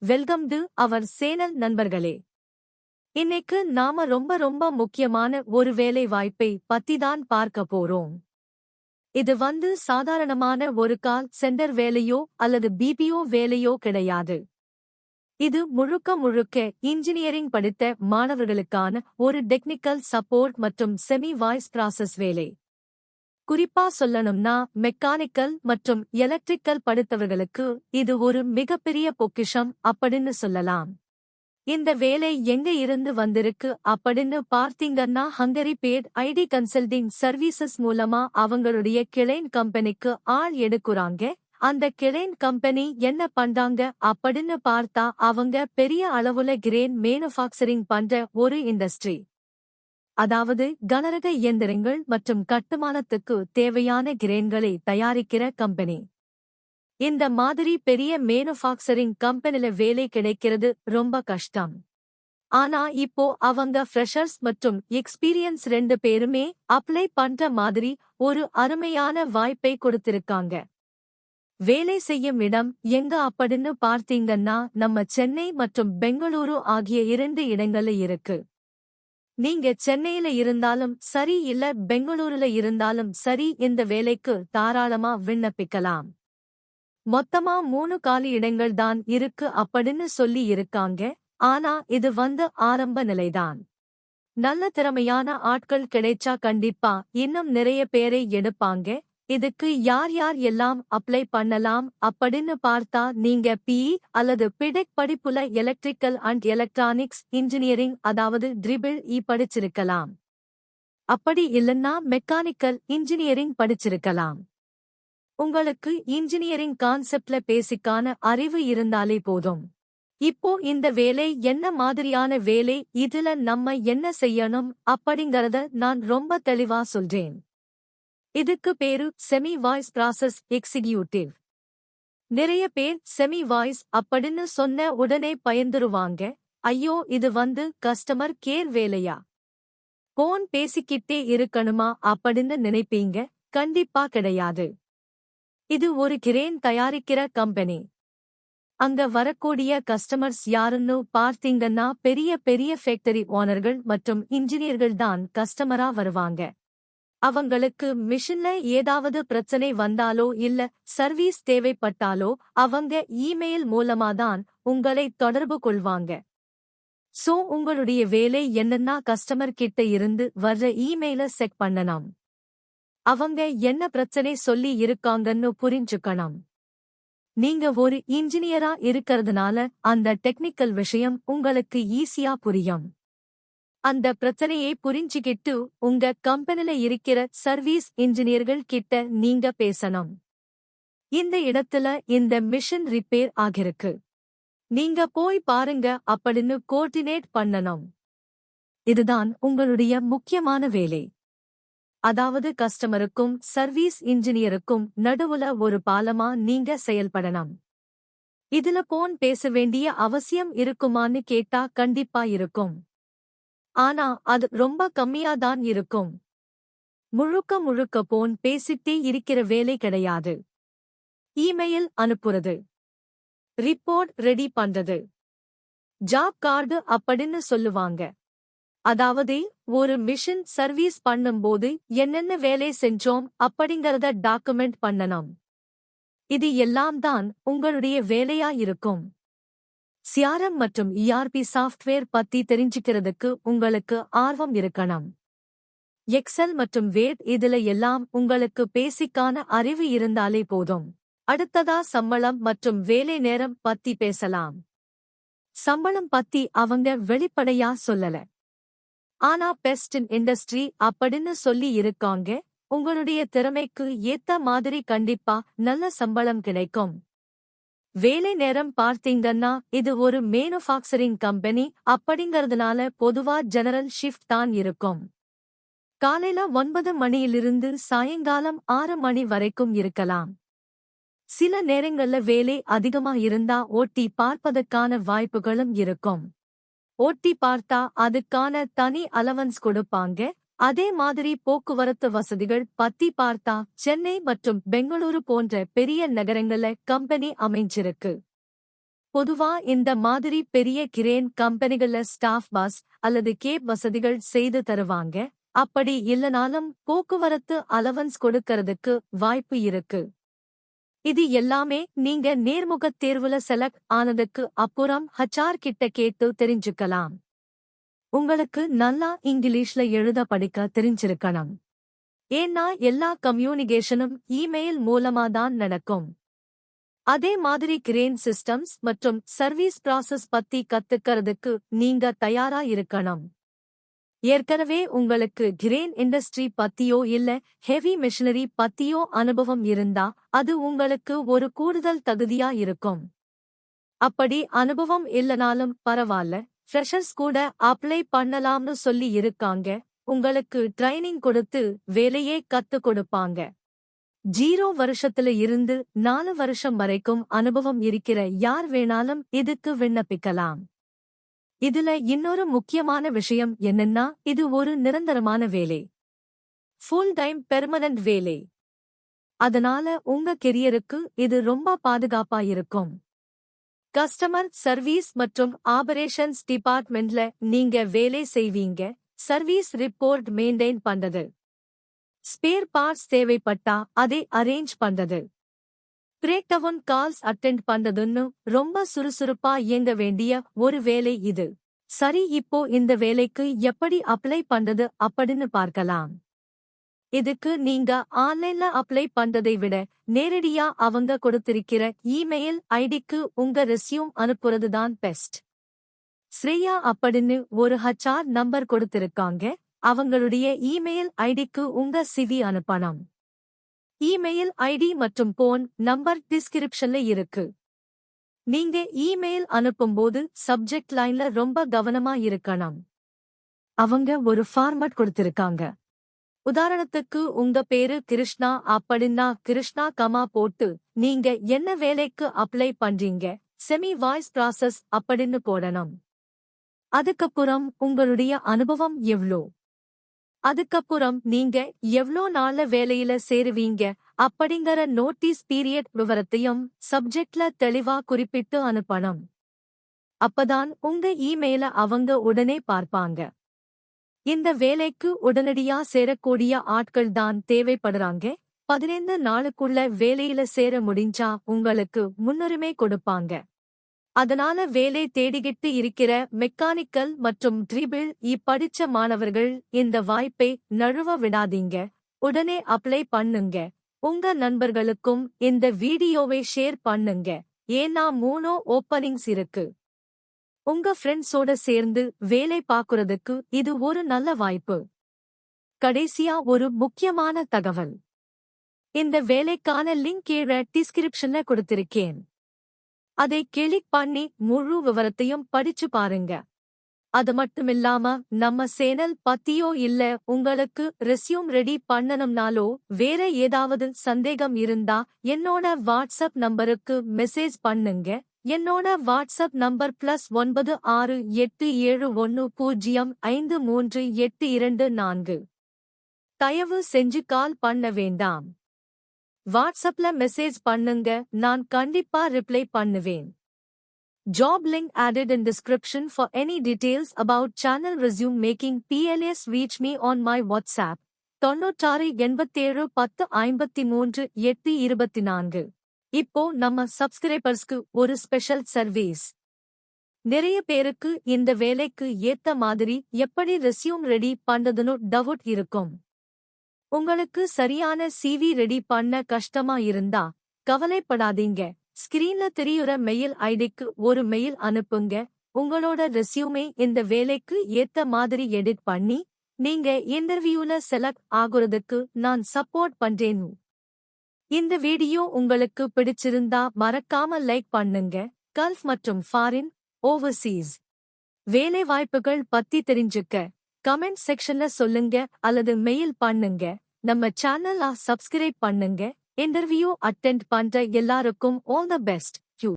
Welcome to our channel நண்பர்களே. இன்னைக்கு நாம ரொம்ப முக்கியமான ஒரு வேலை வாய்ப்பை பத்திதான் பார்க்க போறோம். இது சாதாரணமான ஒரு கால் சென்டர் வேலையோ அல்லது பிபிஓ வேலையோ கிடையாது. இது முழுக்க இன்ஜினியரிங் படித்த மாணவர்களுக்கான ஒரு டெக்னிக்கல் சப்போர்ட் மற்றும் செமி வாய்ஸ் ப்ராசஸ் வேலை. குறிப்பா சொல்லணும்னா மெக்கானிக்கல் மற்றும் எலக்ட்ரிக்கல் படித்தவர்களுக்கு இது ஒரு மிகப்பெரிய பொக்கிஷம் அப்படின்னு சொல்லலாம். இந்த வேலை எங்க இருந்து வந்திருக்கு அப்படின்னு பார்த்தீங்கன்னா ஹங்கரி பேட் ஐடி கன்சல்டிங் சர்வீசஸ் மூலமா அவங்களுடைய கிளைன் கம்பெனிக்கு ஆள் எடுக்குறாங்க. அந்த கிளைன் கம்பெனி என்ன பண்றாங்க அப்படின்னு பார்த்தா அவங்க பெரிய அளவுல கிரேன் மேனுஃபேக்சரிங் பண்ற ஒரு இண்டஸ்ட்ரி. அதாவது கனரக இயந்திரங்கள் மற்றும் கட்டுமானத்துக்கு தேவையான கிரேன்களை தயாரிக்கிற கம்பெனி. இந்த மாதிரி பெரிய மேனுஃபேக்சரிங் கம்பெனில வேலை கிடைக்கிறது ரொம்ப கஷ்டம். ஆனா இப்போ அவங்க ஃப்ரெஷர்ஸ் மற்றும் எக்ஸ்பீரியன்ஸ் 2 பேருமே அப்ளை பண்ற மாதிரி ஒரு அருமையான வாய்ப்பை கொடுத்திருக்காங்க. வேலை செய்யும் இடம் எங்க அப்படின்னு பார்த்தீங்கன்னா நம்ம சென்னை மற்றும் பெங்களூரு ஆகிய 2 இடங்கள்ல இருக்கு. நீங்க சென்னையில இருந்தாலும் சரி இல்ல பெங்களூருல இருந்தாலும் சரி இந்த வேலைக்கு தாராளமா விண்ணப்பிக்கலாம். மொத்தமா 3 காலி இடங்கள் தான் இருக்கு அப்படின்னு சொல்லி இருக்காங்க. ஆனா இது ஆரம்ப நிலைதான். நல்ல திறமையான ஆட்கள் கிடைச்சா கண்டிப்பா இன்னும் நிறைய பேரை எடுப்பாங்க. இதுக்கு யார் எல்லாம் அப்ளை பண்ணலாம் அப்படின்னு பார்த்தா நீங்க பிஇ அல்லது பிடெக் படிப்புல எலக்ட்ரிக்கல் அண்ட் எலக்ட்ரானிக்ஸ் இன்ஜினியரிங் அதாவது ட்ரிபிள் படிச்சிருக்கலாம். அப்படி இல்லன்னா மெக்கானிக்கல் இன்ஜினியரிங் படிச்சிருக்கலாம். உங்களுக்கு இன்ஜினியரிங் கான்செப்ட்ல பேசிக்கான அறிவு இருந்தாலே போதும். இப்போ இந்த வேலை என்ன மாதிரியான வேலை, இதுல நம்ம என்ன செய்யணும் அப்படிங்கறத நான் ரொம்ப தெளிவா சொல்றேன். இதுக்கு பேரு செமி வாய்ஸ் ப்ராசஸ் எக்ஸிகியூட்டிவ். நிறைய பேர் செமி வாய்ஸ் அப்படின்னு சொன்ன உடனே பயந்துருவாங்க. ஐயோ இது கஸ்டமர் கேர் வேலையா, போன் பேசிக்கிட்டே இருக்கணுமா அப்படின்னு நினைப்பீங்க. கண்டிப்பா கிடையாது. இது ஒரு கிரேன் தயாரிக்கிற கம்பெனி. அங்க வரக்கூடிய கஸ்டமர்ஸ் யாருன்னு பார்த்தீங்கன்னா பெரிய ஃபேக்டரி ஓனர்கள் மற்றும் இன்ஜினியர்கள் தான் கஸ்டமரா வருவாங்க. அவங்களுக்கு மிஷின்ல ஏதாவது பிரச்சனை வந்தாலோ இல்ல சர்வீஸ் தேவைப்பட்டாலோ அவங்க இமெயில் மூலமாதான் உங்களை தொடர்பு கொள்வாங்க. சோ உங்களுடைய வேலை என்னன்னா கஸ்டமர் கிட்ட இருந்து வர்ற இமெயில செக் பண்ணணும். அவங்க என்ன பிரச்சனை சொல்லி இருக்காங்கன்னு புரிஞ்சுக்கணும். நீங்க ஒரு இன்ஜினியரா இருக்கிறதுனால அந்த டெக்னிக்கல் விஷயம் உங்களுக்கு ஈஸியா புரியும். அந்த பிரச்சனையை புரிஞ்சுக்கிட்டு உங்க கம்பெனில இருக்கிற சர்வீஸ் இன்ஜினியர்கள் கிட்ட நீங்க பேசணும். இந்த இடத்துல இந்த மிஷின் ரிப்பேர் ஆகிருக்கு, நீங்க போய் பாருங்க அப்படின்னு கோஆர்டினேட் பண்ணணும். இதுதான் உங்களுடைய முக்கியமான வேலை. அதாவது கஸ்டமருக்கும் சர்வீஸ் இன்ஜினியருக்கும் நடுவுல ஒரு பாலமா நீங்க செயல்படணும். இதுல போன் பேச வேண்டிய அவசியம் இருக்குமான்னு கேட்டா கண்டிப்பா இருக்கும். ஆனா அது ரொம்ப கம்மியாதான் இருக்கும். முழுக்க போன் பேசிட்டே இருக்கிற வேலை கிடையாது. இமெயில் அனுப்புறது, ரிப்போர்ட் ரெடி பண்றது, ஜாப் கார்டு அப்படின்னு சொல்லுவாங்க. அதாவது ஒரு மிஷின் சர்வீஸ் பண்ணும்போது என்னென்ன வேலை செஞ்சோம் அப்படிங்கறத டாக்குமெண்ட் பண்ணணும். இது எல்லாம் தான் உங்களுடைய வேலையா இருக்கும். சிஆர்எம் மற்றும் இஆர்பி சாஃப்ட்வேர் பத்தி தெரிஞ்சுக்கிறதுக்கு உங்களுக்கு ஆர்வம் இருக்கணும். எக்ஸல் மற்றும் வேட் இதுல எல்லாம் உங்களுக்கு பேசிக்கான அறிவு இருந்தாலே போதும். அடுத்ததா சம்பளம் மற்றும் வேலை நேரம் பத்தி பேசலாம். சம்பளம் பத்தி அவங்க வெளிப்படையா சொல்லல. ஆனா பெஸ்ட் இன் இண்டஸ்ட்ரி அப்படின்னு சொல்லி இருக்காங்க. உங்களுடைய திறமைக்கு ஏத்த மாதிரி கண்டிப்பா நல்ல சம்பளம் கிடைக்கும். வேலை நேரம் பார்த்தீங்கன்னா இது ஒரு மேனுஃபேக்சரிங் கம்பெனி அப்படிங்கறதுனால பொதுவா ஜெனரல் ஷிஃப்ட் தான் இருக்கும். காலையில 9 மணியிலிருந்து சாயங்காலம் 6 மணி வரைக்கும் இருக்கலாம். சில நேரங்கள்ல வேலை அதிகமா இருந்தா ஓட்டி பார்ப்பதற்கான வாய்ப்புகளும் இருக்கும். ஓட்டி பார்த்தா அதுக்கான தனி அலவன்ஸ் கொடுப்பாங்க. அதே மாதிரி போக்குவரத்து வசதிகள் பத்தி பார்த்தா சென்னை மற்றும் பெங்களூரு போன்ற பெரிய நகரங்கள்ல கம்பெனி அமைஞ்சிருக்கு. பொதுவா இந்த மாதிரி பெரிய கிரேன் கம்பெனிகள்ல ஸ்டாஃப் பஸ் அல்லது கேப் வசதிகள் செய்து தருவாங்க. அப்படி இல்லனாலும் போக்குவரத்து அலவன்ஸ் கொடுக்கறதுக்கு வாய்ப்பு இருக்கு. இது எல்லாமே நீங்க நேர்முகத் தேர்வுல செலக்ட் ஆனதுக்கு அப்புறம் ஹச்ஆர் கிட்ட கேட்டு தெரிஞ்சுக்கலாம். உங்களுக்கு நல்லா இங்கிலீஷ்ல எழுத படிக்க தெரிஞ்சிருக்கணும். ஏன்னா எல்லா கம்யூனிகேஷனும் இமெயில் மூலமாதான் நடக்கும். அதே மாதிரி கிரேன் சிஸ்டம்ஸ் மற்றும் சர்வீஸ் ப்ராசஸ் பத்தி கத்துக்கிறதுக்கு நீங்க தயாரா இருக்கணும். ஏற்கனவே உங்களுக்கு கிரேன் இண்டஸ்ட்ரி பத்தியோ இல்ல ஹெவி மெஷினரி பத்தியோ அனுபவம் இருந்தா அது உங்களுக்கு ஒரு கூடுதல் தகுதியா இருக்கும். அப்படி அனுபவம் இல்லனாலும் பரவாயில்ல, ஃப்ரெஷர்ஸ் கூட அப்ளை பண்ணலாம்னு சொல்லி இருக்காங்க. உங்களுக்கு ட்ரைனிங் கொடுத்து வேலையே கத்து கொடுப்பாங்க. 0 வருஷத்துல இருந்து 4 வருஷம் வரைக்கும் அனுபவம் இருக்கிற யார் வேணாலும் இதுக்கு விண்ணப்பிக்கலாம். இதுல இன்னொரு முக்கியமான விஷயம் என்னன்னா, இது ஒரு நிரந்தரமான வேலை. ஃபுல் டைம் பெர்மனன்ட் வேலை. அதனால உங்க கெரியருக்கு இது ரொம்ப பாதுகாப்பா இருக்கும். கஸ்டமர் சர்வீஸ் மற்றும் ஆபரேஷன்ஸ் டிபார்ட்மெண்ட்ல நீங்க வேலை செய்வீங்க. சர்வீஸ் ரிப்போர்ட் மெயின்டைன் பண்றது, ஸ்பேர் பார்ட்ஸ் தேவைப்பட்டா அதை அரேஞ்ச் பண்றது, பிரேக்டவுன் கால்ஸ் அட்டெண்ட் பண்றதுன்னு ரொம்ப சுறுசுறுப்பா இயங்க வேண்டிய ஒரு வேலை இது. சரி, இப்போ இந்த வேலைக்கு எப்படி அப்ளை பண்றது அப்படின்னு பார்க்கலாம். இதுக்கு நீங்க ஆன்லைன்ல அப்ளை பண்றதை விட நேரடியா அவங்க கொடுத்திருக்கிற இமெயில் ஐடிக்கு உங்க ரெஸ்யூம் அனுப்புறதுதான் பெஸ்ட். ஸ்ரேயா அப்படின்னு ஒரு ஹச்ஆர் நம்பர் கொடுத்திருக்காங்க. அவங்களுடைய இமெயில் ஐடிக்கு உங்க சிவி அனுப்பணும். இமெயில் ஐடி மற்றும் போன் நம்பர் டிஸ்கிரிப்ஷன்ல இருக்கு. நீங்க இமெயில் அனுப்பும்போது சப்ஜெக்ட் லைன்ல ரொம்ப கவனமா இருக்கணும். அவங்க ஒரு ஃபார்மட் கொடுத்திருக்காங்க. உதாரணத்துக்கு உங்க பேரு கிருஷ்ணா அப்படின்னா கிருஷ்ணா கமா போட்டு நீங்க என்ன வேலைக்கு அப்ளை பண்றீங்க, செமி வாய்ஸ் ப்ராசஸ் அப்படின்னு போடணும். அதுக்கப்புறம் உங்களுடைய அனுபவம் எவ்ளோ, அதுக்கப்புறம் நீங்க எவ்ளோ நாள்ல வேலையில சேருவீங்க அப்படிங்கிற நோட்டீஸ் பீரியட் விவரத்தையும் சப்ஜெக்ட்ல தெளிவா குறிப்பிட்டு அனுப்பணும். அப்பதான் உங்க இமெயில அவங்க உடனே பார்ப்பாங்க. இந்த வேலைக்கு உடனடியா சேரக்கூடிய ஆட்கள் தான் தேவைப்படுறாங்க. 15 நாளுக்குள்ள வேலையில சேர முடிஞ்சா உங்களுக்கு முன்னுரிமை கொடுப்பாங்க. அதனால வேலை தேடிக்கிட்டு இருக்கிற மெக்கானிக்கல் மற்றும் ட்ரிபிள் படிச்ச மாணவர்கள் இந்த வாய்ப்பை நழுவ விடாதீங்க. உடனே அப்ளை பண்ணுங்க. உங்க நண்பர்களுக்கும் இந்த வீடியோவை ஷேர் பண்ணுங்க. ஏன்னா 3 ஓப்பனிங்ஸ் இருக்கு. உங்க ஃப்ரெண்ட்ஸோட சேர்ந்து வேலை பார்க்கறதுக்கு இது ஒரு நல்ல வாய்ப்பு. கடைசியா ஒரு முக்கியமான தகவல். இந்த வேலைக்கான லிங்க் கீழே டிஸ்கிரிப்ஷன்ல கொடுத்திருக்கேன். அதை கிளிக் பண்ணி முழு விவரத்தையும் படிச்சு பாருங்க. அது மட்டுமில்லாம நம்ம சேனல் பத்தியோ இல்ல உங்களுக்கு ரெஸ்யூம் ரெடி பண்ணணும்னாலோ வேற ஏதாவது சந்தேகம் இருந்தா என்னோட வாட்ஸ்அப் நம்பருக்கு மெசேஜ் பண்ணுங்க. என்னோட வாட்ஸ்அப் நம்பர் +96810538224. தயவு செஞ்சு கால் பண்ண வேண்டாம். வாட்ஸ்அப்ல மெசேஜ் பண்ணுங்க, நான் கண்டிப்பா ரிப்ளை பண்ணுவேன். Job link added in description for any details about channel resume making. PLS reach me on my WhatsApp 9687105384. இப்போ நம்ம சப்ஸ்கிரைபர்ஸ்க்கு ஒரு ஸ்பெஷல் சர்வீஸ். நிறைய பேருக்கு இந்த வேலைக்கு ஏத்த மாதிரி எப்படி ரெஸ்யூம் ரெடி பண்றதுன்னு டவுட் இருக்கும். உங்களுக்கு சரியான சிவி ரெடி பண்ண கஷ்டமா இருந்தா கவலைப்படாதீங்க. ஸ்கிரீன்ல தெரியுற மெயில் ஐடிக்கு ஒரு மெயில் அனுப்புங்க. உங்களோட ரெஸ்யூமே இந்த வேலைக்கு ஏத்த மாதிரி எடிட் பண்ணி நீங்க இன்டர்வியூல செலக்ட் ஆகுறதுக்கு நான் சப்போர்ட் பண்றேன். இந்த வீடியோ உங்களுக்கு பிடிச்சிருந்தா மறக்காம லைக் பண்ணுங்க. கல்ஃப் மற்றும் ஃபாரின் ஓவர்சீஸ் வேலை வாய்ப்புகள் பத்தி தெரிஞ்சுக்க கமெண்ட் செக்ஷன்ல சொல்லுங்க அல்லது மெயில் பண்ணுங்க. நம்ம சேனலை சப்ஸ்கிரைப் பண்ணுங்க. இன்டர்வியூ அட்டெண்ட் பண்ற எல்லாருக்கும் ஆல் தி பெஸ்ட்.